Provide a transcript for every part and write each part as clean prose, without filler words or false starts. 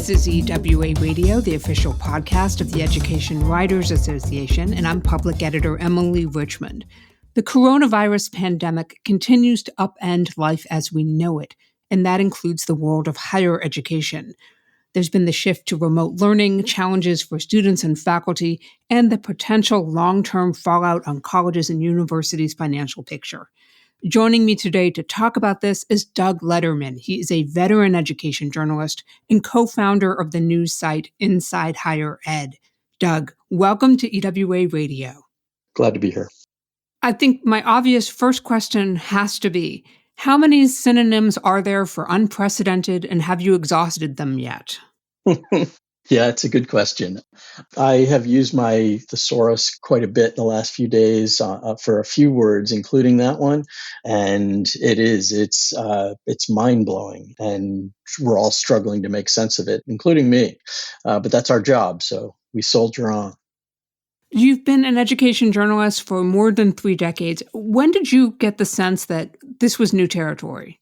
This is EWA Radio, the official podcast of the Education Writers Association, and I'm public editor Emily Richmond. The coronavirus pandemic continues to upend life as we know it, and that includes the world of higher education. There's been the shift to remote learning, challenges for students and faculty, and the potential long-term fallout on colleges and universities' financial picture. Joining me today to talk about this is Doug Lederman. He is a veteran education journalist and co-founder of the news site Inside Higher Ed. Doug, welcome to EWA Radio. Glad to be here. I think my obvious first question has to be, how many synonyms are there for unprecedented, and have you exhausted them yet? Yeah, it's a good question. I have used my thesaurus quite a bit in the last few days for a few words, including that one. And it's mind-blowing. And we're all struggling to make sense of it, including me. But that's our job, so we soldier on. You've been an education journalist for more than 3 decades. When did you get the sense that this was new territory?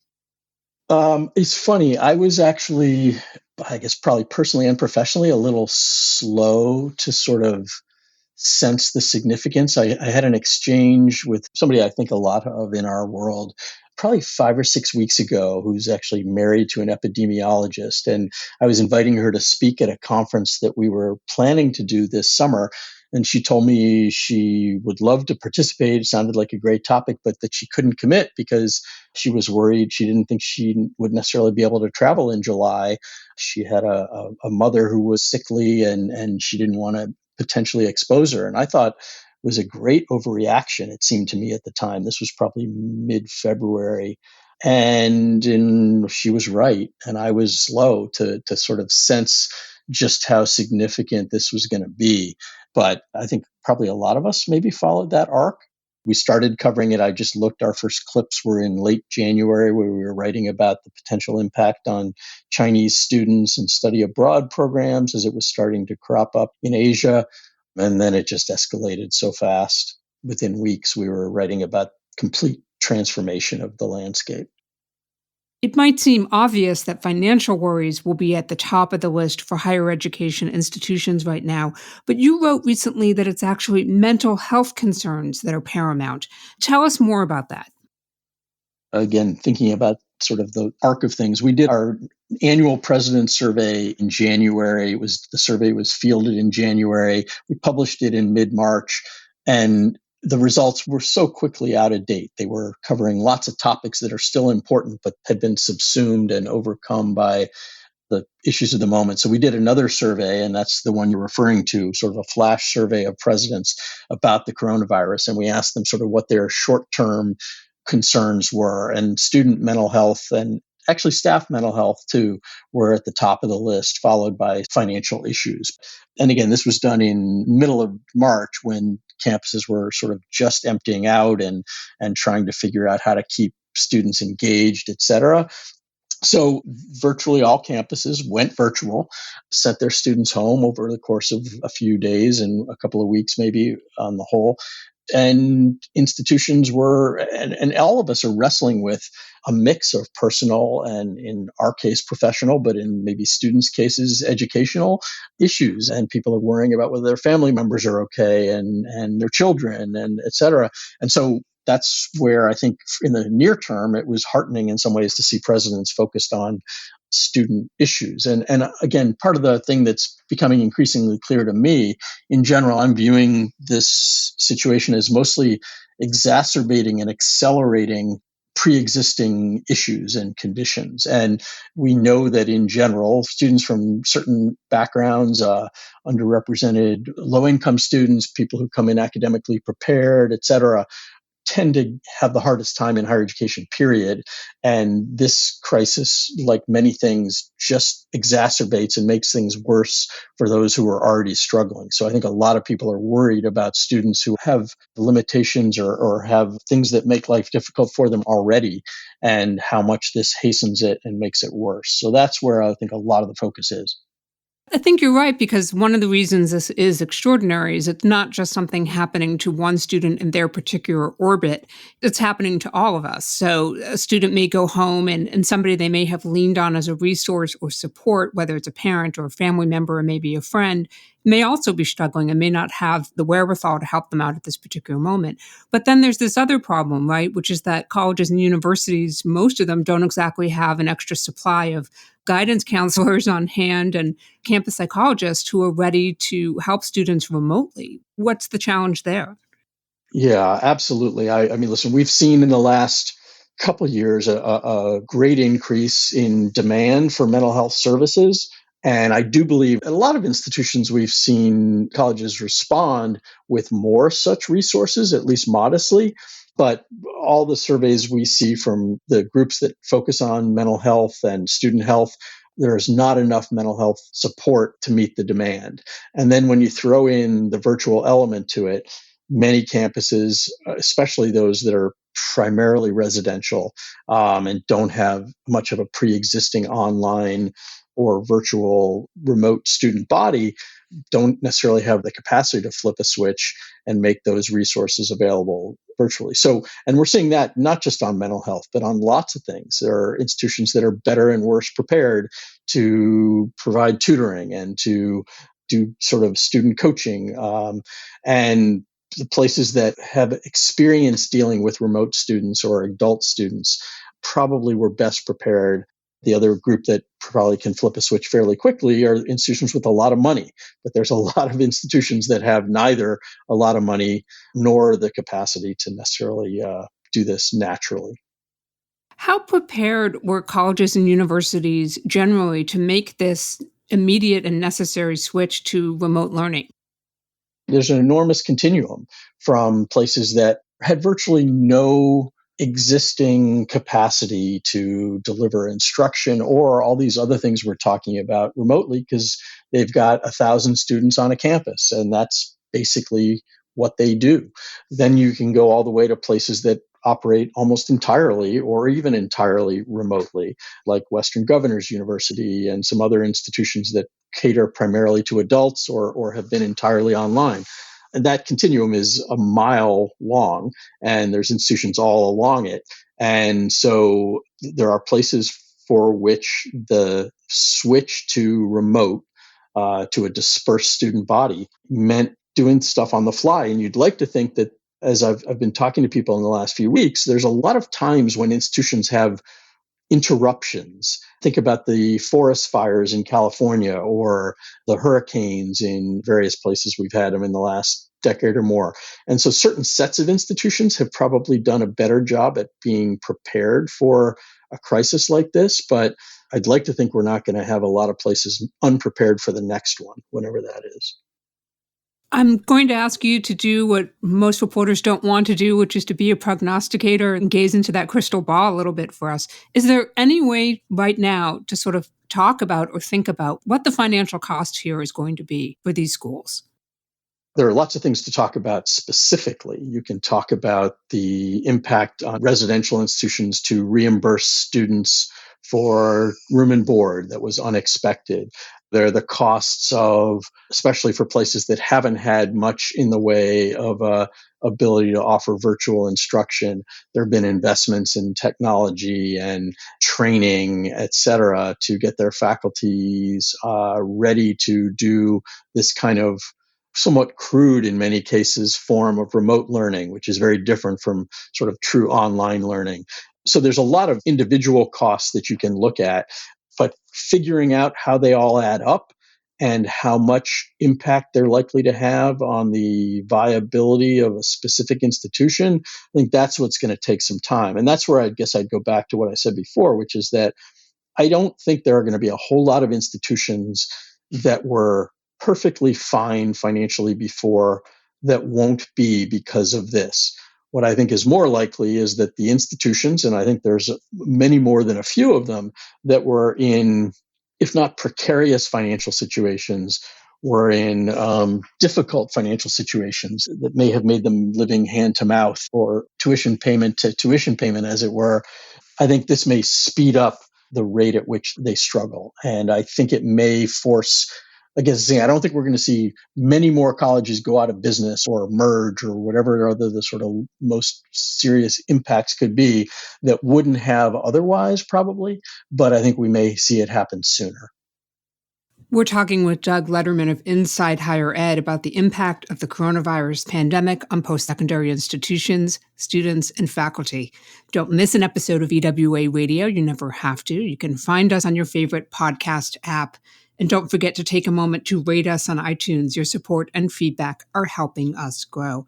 It's funny. I was actually, I guess, probably personally and professionally, a little slow to sort of sense the significance. I had an exchange with somebody I think a lot of in our world, probably 5 or 6 weeks ago, who's actually married to an epidemiologist. And I was inviting her to speak at a conference that we were planning to do this summer. And she told me she would love to participate. It sounded like a great topic, but that she couldn't commit because she was worried. She didn't think she would necessarily be able to travel in July. She had a mother who was sickly, and she didn't want to potentially expose her. And I thought it was a great overreaction, it seemed to me at the time. This was probably mid-February. And she was right. And I was slow to sort of sense just how significant this was going to be. But I think probably a lot of us maybe followed that arc. We started covering it. I just looked, our first clips were in late January, where we were writing about the potential impact on Chinese students and study abroad programs as it was starting to crop up in Asia. And then it just escalated so fast. Within weeks, we were writing about complete transformation of the landscape. It might seem obvious that financial worries will be at the top of the list for higher education institutions right now, but you wrote recently that it's actually mental health concerns that are paramount. Tell us more about that. Again, thinking about sort of the arc of things, we did our annual president's survey in January. The survey was fielded in January. We published it in mid-March, and the results were so quickly out of date. They were covering lots of topics that are still important, but had been subsumed and overcome by the issues of the moment. So we did another survey, and that's the one you're referring to, sort of a flash survey of presidents about the coronavirus. And we asked them sort of what their short-term concerns were, and student mental health and actually staff mental health too were at the top of the list, followed by financial issues. And again, this was done in middle of March when campuses were sort of just emptying out and trying to figure out how to keep students engaged, et cetera. So virtually all campuses went virtual, sent their students home over the course of a few days and a couple of weeks, maybe on the whole. And institutions and all of us are wrestling with a mix of personal and, in our case, professional, but in maybe students' cases, educational issues. And people are worrying about whether their family members are okay and their children and et cetera. And so that's where I think in the near term, it was heartening in some ways to see presidents focused on student issues. And again, part of the thing that's becoming increasingly clear to me, in general, I'm viewing this situation as mostly exacerbating and accelerating pre-existing issues and conditions. And we know that in general, students from certain backgrounds, underrepresented low-income students, people who come in academically prepared, et cetera, tend to have the hardest time in higher education, period. And this crisis, like many things, just exacerbates and makes things worse for those who are already struggling. So I think a lot of people are worried about students who have limitations or have things that make life difficult for them already, and how much this hastens it and makes it worse. So that's where I think a lot of the focus is. I think you're right, because one of the reasons this is extraordinary is it's not just something happening to one student in their particular orbit. It's happening to all of us. So a student may go home and somebody they may have leaned on as a resource or support, whether it's a parent or a family member or maybe a friend, may also be struggling and may not have the wherewithal to help them out at this particular moment. But then there's this other problem, right? Which is that colleges and universities, most of them don't exactly have an extra supply of guidance counselors on hand and campus psychologists who are ready to help students remotely. What's the challenge there? Yeah, absolutely. I mean, listen, we've seen in the last couple of years a great increase in demand for mental health services. And I do believe at a lot of institutions we've seen colleges respond with more such resources, at least modestly. But all the surveys we see from the groups that focus on mental health and student health, there is not enough mental health support to meet the demand. And then when you throw in the virtual element to it, many campuses, especially those that are primarily residential and don't have much of a pre existing online or virtual remote student body, don't necessarily have the capacity to flip a switch and make those resources available virtually. So, and we're seeing that not just on mental health, but on lots of things. There are institutions that are better and worse prepared to provide tutoring and to do sort of student coaching. And the places that have experience dealing with remote students or adult students probably were best prepared. The other group that probably can flip a switch fairly quickly are institutions with a lot of money. But there's a lot of institutions that have neither a lot of money nor the capacity to necessarily do this naturally. How prepared were colleges and universities generally to make this immediate and necessary switch to remote learning? There's an enormous continuum from places that had virtually no existing capacity to deliver instruction or all these other things we're talking about remotely because they've got 1,000 students on a campus and that's basically what they do. Then you can go all the way to places that operate almost entirely or even entirely remotely, like Western Governors University and some other institutions that cater primarily to adults or have been entirely online. And that continuum is a mile long, and there's institutions all along it. And so there are places for which the switch to remote, to a dispersed student body, meant doing stuff on the fly. And you'd like to think that, as I've been talking to people in the last few weeks, there's a lot of times when institutions have interruptions. Think about the forest fires in California or the hurricanes in various places we've had them in the last decade or more. And so certain sets of institutions have probably done a better job at being prepared for a crisis like this. But I'd like to think we're not going to have a lot of places unprepared for the next one, whenever that is. I'm going to ask you to do what most reporters don't want to do, which is to be a prognosticator and gaze into that crystal ball a little bit for us. Is there any way right now to sort of talk about or think about what the financial cost here is going to be for these schools? There are lots of things to talk about specifically. You can talk about the impact on residential institutions to reimburse students for room and board that was unexpected. There are the costs of, especially for places that haven't had much in the way of ability to offer virtual instruction. There have been investments in technology and training, et cetera, to get their faculties ready to do this kind of somewhat crude in many cases form of remote learning, which is very different from sort of true online learning. So there's a lot of individual costs that you can look at, but figuring out how they all add up and how much impact they're likely to have on the viability of a specific institution, I think that's what's going to take some time. And that's where I guess I'd go back to what I said before, which is that I don't think there are going to be a whole lot of institutions that were perfectly fine financially before that won't be because of this. What I think is more likely is that the institutions, and I think there's many more than a few of them, that were in, if not precarious financial situations, were in difficult financial situations that may have made them living hand to mouth or tuition payment to tuition payment, as it were. I think this may speed up the rate at which they struggle. And I think it may force again, I don't think we're going to see many more colleges go out of business or merge or whatever other the sort of most serious impacts could be that wouldn't have otherwise, probably. But I think we may see it happen sooner. We're talking with Doug Lederman of Inside Higher Ed about the impact of the coronavirus pandemic on postsecondary institutions, students, and faculty. Don't miss an episode of EWA Radio. You never have to. You can find us on your favorite podcast app. And don't forget to take a moment to rate us on iTunes. Your support and feedback are helping us grow.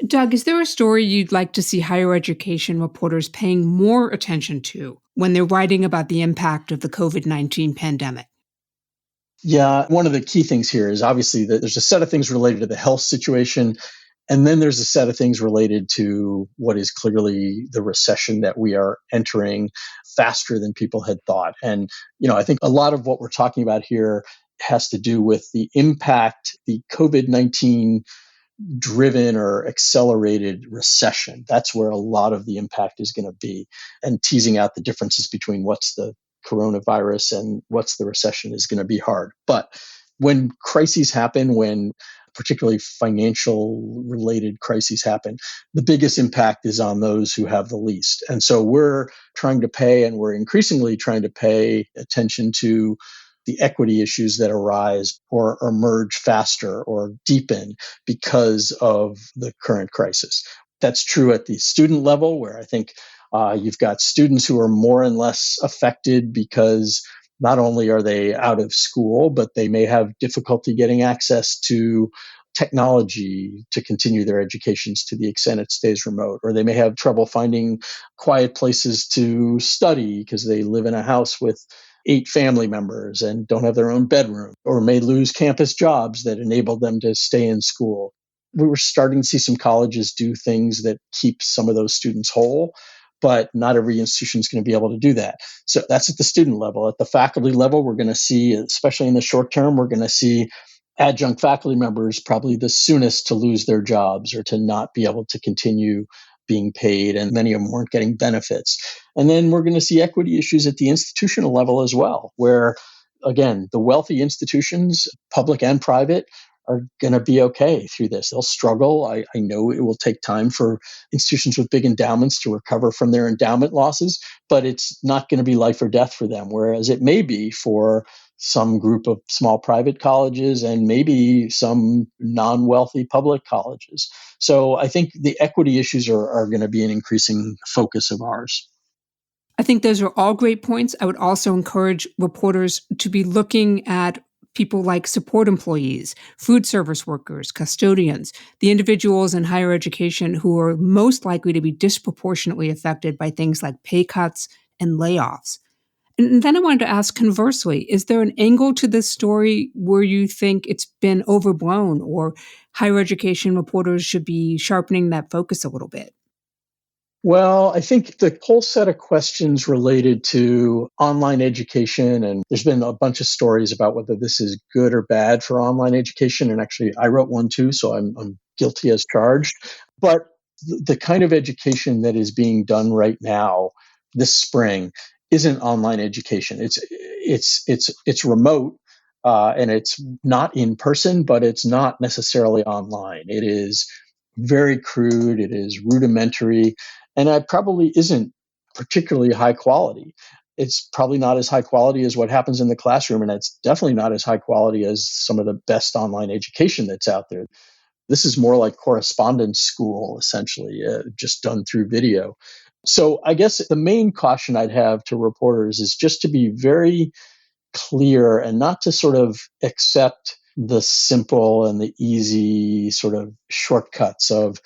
Doug, is there a story you'd like to see higher education reporters paying more attention to when they're writing about the impact of the COVID-19 pandemic? Yeah, one of the key things here is obviously that there's a set of things related to the health situation, and then there's a set of things related to what is clearly the recession that we are entering faster than people had thought. And, I think a lot of what we're talking about here has to do with the impact the COVID-19 driven or accelerated recession. That's where a lot of the impact is going to be. And teasing out the differences between what's the coronavirus and what's the recession is going to be hard. But when crises happen, when particularly financial related crises happen, the biggest impact is on those who have the least. And so we're trying to pay, and we're increasingly trying to pay attention to the equity issues that arise or emerge faster or deepen because of the current crisis. That's true at the student level, where I think you've got students who are more and less affected because not only are they out of school, but they may have difficulty getting access to technology to continue their educations to the extent it stays remote, or they may have trouble finding quiet places to study because they live in a house with 8 family members and don't have their own bedroom, or may lose campus jobs that enable them to stay in school. We were starting to see some colleges do things that keep some of those students whole, but not every institution is going to be able to do that. So that's at the student level. At the faculty level, we're going to see, especially in the short term, we're going to see adjunct faculty members probably the soonest to lose their jobs or to not be able to continue being paid, and many of them weren't getting benefits. And then we're going to see equity issues at the institutional level as well, where, again, the wealthy institutions, public and private, are going to be okay through this. They'll struggle. I know it will take time for institutions with big endowments to recover from their endowment losses, but it's not going to be life or death for them, whereas it may be for some group of small private colleges and maybe some non-wealthy public colleges. So I think the equity issues are going to be an increasing focus of ours. I think those are all great points. I would also encourage reporters to be looking at people like support employees, food service workers, custodians, the individuals in higher education who are most likely to be disproportionately affected by things like pay cuts and layoffs. And then I wanted to ask conversely, is there an angle to this story where you think it's been overblown, or higher education reporters should be sharpening that focus a little bit? Well, I think the whole set of questions related to online education, and there's been a bunch of stories about whether this is good or bad for online education. And actually, I wrote one too, so I'm guilty as charged. But the kind of education that is being done right now this spring isn't online education. It's remote, and it's not in person, but it's not necessarily online. It is very crude. It is rudimentary, and it probably isn't particularly high quality. It's probably not as high quality as what happens in the classroom, and it's definitely not as high quality as some of the best online education that's out there. This is more like correspondence school, essentially, just done through video. So I guess the main caution I'd have to reporters is just to be very clear and not to sort of accept the simple and the easy sort of shortcuts of,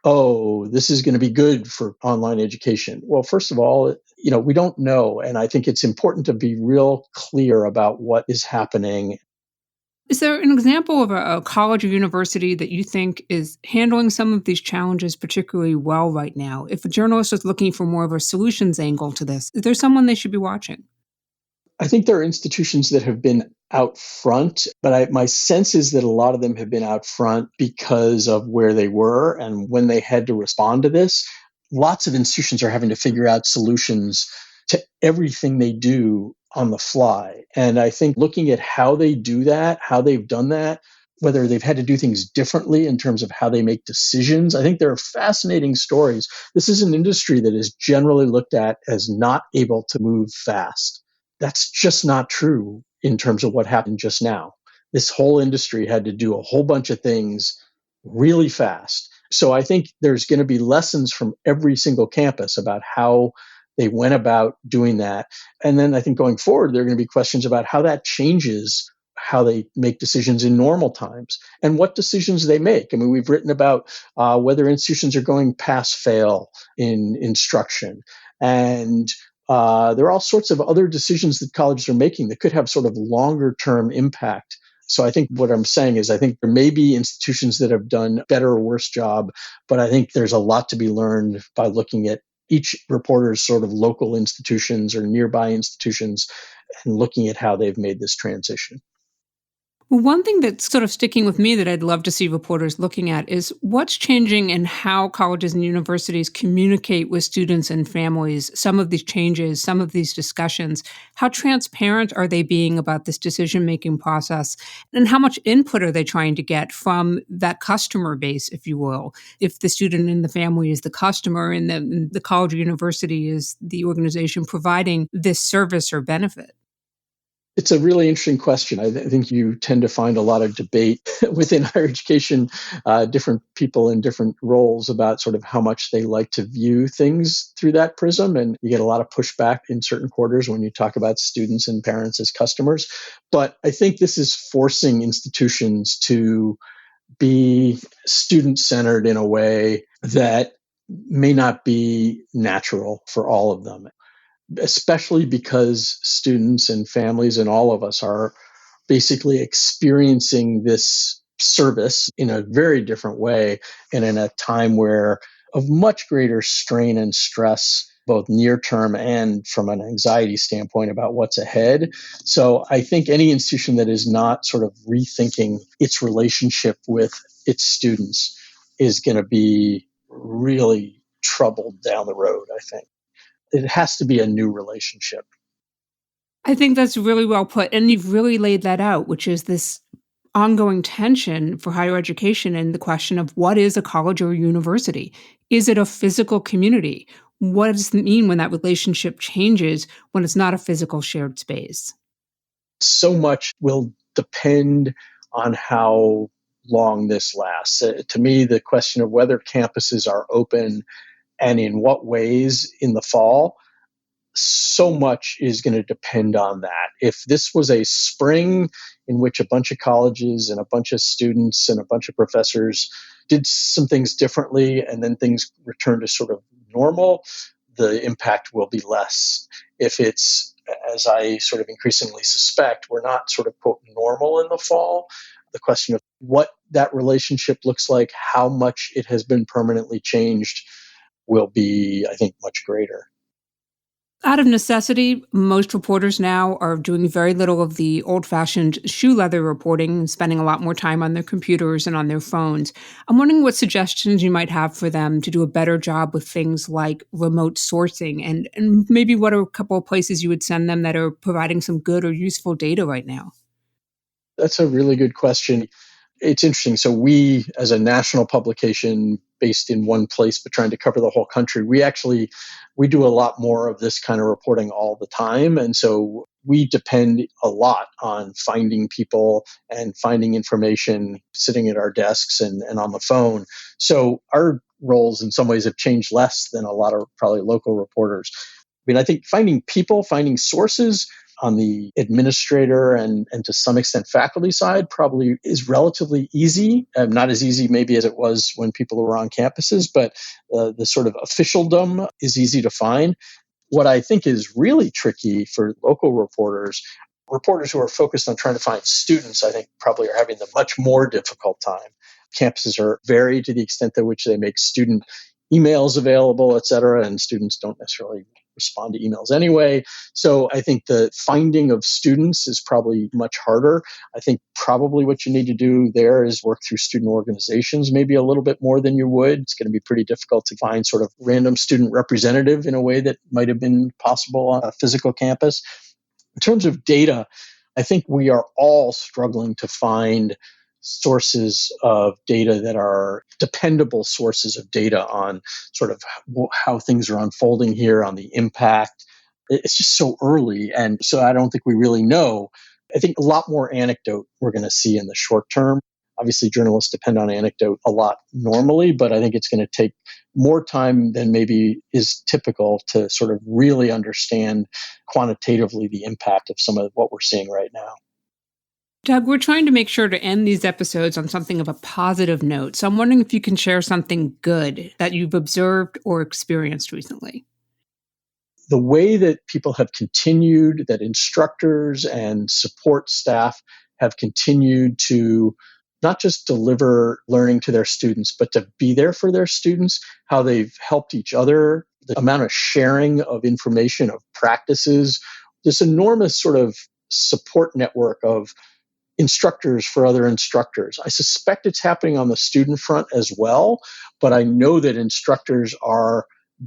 oh, this is going to be good for online education. Well, first of all, we don't know. And I think it's important to be real clear about what is happening. Is there an example of a college or university that you think is handling some of these challenges particularly well right now? If a journalist is looking for more of a solutions angle to this, is there someone they should be watching? I think there are institutions that have been out front, but my sense is that a lot of them have been out front because of where they were and when they had to respond to this. Lots of institutions are having to figure out solutions to everything they do on the fly. And I think looking at how they do that, how they've done that, whether they've had to do things differently in terms of how they make decisions, I think there are fascinating stories. This is an industry that is generally looked at as not able to move fast. That's just not true in terms of what happened just now. This whole industry had to do a whole bunch of things really fast. So I think there's going to be lessons from every single campus about how they went about doing that. And then I think going forward, there are going to be questions about how that changes how they make decisions in normal times and what decisions they make. I mean, we've written about whether institutions are going pass fail in instruction. And there are all sorts of other decisions that colleges are making that could have sort of longer term impact. So I think what I'm saying is I think there may be institutions that have done better or worse job, but I think there's a lot to be learned by looking at each reporter's sort of local institutions or nearby institutions and looking at how they've made this transition. Well, one thing that's sort of sticking with me that I'd love to see reporters looking at is what's changing in how colleges and universities communicate with students and families. Some of these changes, some of these discussions, how transparent are they being about this decision making process? And how much input are they trying to get from that customer base, if you will? If the student and the family is the customer and the college or university is the organization providing this service or benefit. It's a really interesting question. I think you tend to find a lot of debate within higher education, different people in different roles about sort of how much they like to view things through that prism. And you get a lot of pushback in certain quarters when you talk about students and parents as customers. But I think this is forcing institutions to be student-centered in a way that may not be natural for all of them, especially because students and families and all of us are basically experiencing this service in a very different way and in a time where of much greater strain and stress, both near term and from an anxiety standpoint about what's ahead. So I think any institution that is not sort of rethinking its relationship with its students is going to be really troubled down the road, I think. It has to be a new relationship. I think that's really well put, and you've really laid that out, which is this ongoing tension for higher education and the question of what is a college or a university? Is it a physical community? What does it mean when that relationship changes when it's not a physical shared space? So much will depend on how long this lasts. To me, the question of whether campuses are open and in what ways in the fall, so much is going to depend on that. If this was a spring in which a bunch of colleges and a bunch of students and a bunch of professors did some things differently and then things returned to sort of normal, the impact will be less. If it's, as I sort of increasingly suspect, we're not sort of quote normal in the fall, the question of what that relationship looks like, how much it has been permanently changed will be, I think, much greater. Out of necessity, most reporters now are doing very little of the old fashioned shoe leather reporting and spending a lot more time on their computers and on their phones. I'm wondering what suggestions you might have for them to do a better job with things like remote sourcing and maybe what are a couple of places you would send them that are providing some good or useful data right now? That's a really good question. It's interesting. So we, as a national publication based in one place but trying to cover the whole country, we do a lot more of this kind of reporting all the time. And so we depend a lot on finding people and finding information sitting at our desks and on the phone. So our roles in some ways have changed less than a lot of probably local reporters. I mean, I think finding people, finding sources on the administrator and to some extent faculty side probably is relatively easy. Not as easy maybe as it was when people were on campuses, but the sort of officialdom is easy to find. What I think is really tricky for local reporters who are focused on trying to find students, I think probably are having the much more difficult time. Campuses are varied to the extent to which they make student emails available, et cetera, and students don't necessarily respond to emails anyway. So I think the finding of students is probably much harder. I think probably what you need to do there is work through student organizations maybe a little bit more than you would. It's going to be pretty difficult to find sort of random student representative in a way that might have been possible on a physical campus. In terms of data, I think we are all struggling to find sources of data that are dependable sources of data on sort of how things are unfolding here, on the impact. It's just so early. And so I don't think we really know. I think a lot more anecdote we're going to see in the short term. Obviously, journalists depend on anecdote a lot normally, but I think it's going to take more time than maybe is typical to sort of really understand quantitatively the impact of some of what we're seeing right now. Doug, we're trying to make sure to end these episodes on something of a positive note. So I'm wondering if you can share something good that you've observed or experienced recently. The way that people have continued, that instructors and support staff have continued to not just deliver learning to their students, but to be there for their students, how they've helped each other, the amount of sharing of information, of practices, this enormous sort of support network of instructors for other instructors. I suspect it's happening on the student front as well, but I know that instructors are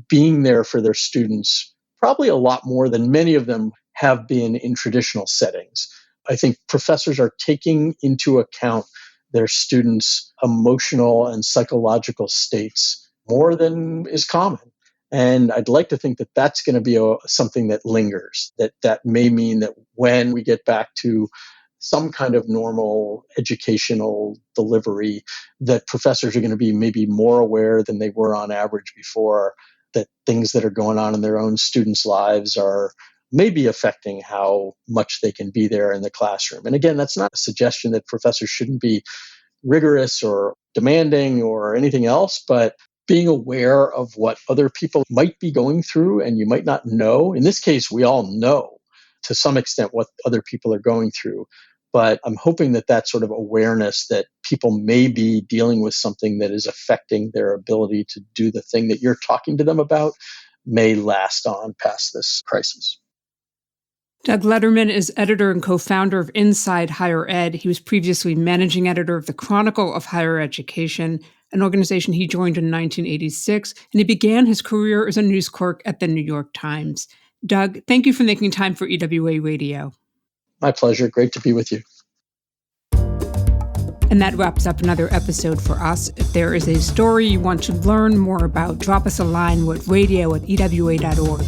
being there for their students probably a lot more than many of them have been in traditional settings. I think professors are taking into account their students' emotional and psychological states more than is common. And I'd like to think that that's going to be something that lingers, that may mean that when we get back to some kind of normal educational delivery, that professors are going to be maybe more aware than they were on average before, that things that are going on in their own students' lives are maybe affecting how much they can be there in the classroom. And again, that's not a suggestion that professors shouldn't be rigorous or demanding or anything else, but being aware of what other people might be going through and you might not know. In this case, we all know to some extent what other people are going through. But I'm hoping that that sort of awareness that people may be dealing with something that is affecting their ability to do the thing that you're talking to them about may last on past this crisis. Doug Lederman is editor and co-founder of Inside Higher Ed. He was previously managing editor of the Chronicle of Higher Education, an organization he joined in 1986, and he began his career as a news clerk at the New York Times. Doug, thank you for making time for EWA Radio. My pleasure. Great to be with you. And that wraps up another episode for us. If there is a story you want to learn more about, drop us a line with radio@ewa.org.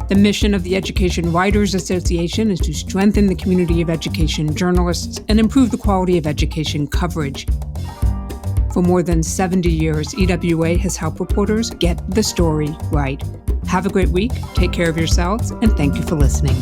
The mission of the Education Writers Association is to strengthen the community of education journalists and improve the quality of education coverage. For more than 70 years, EWA has helped reporters get the story right. Have a great week, take care of yourselves, and thank you for listening.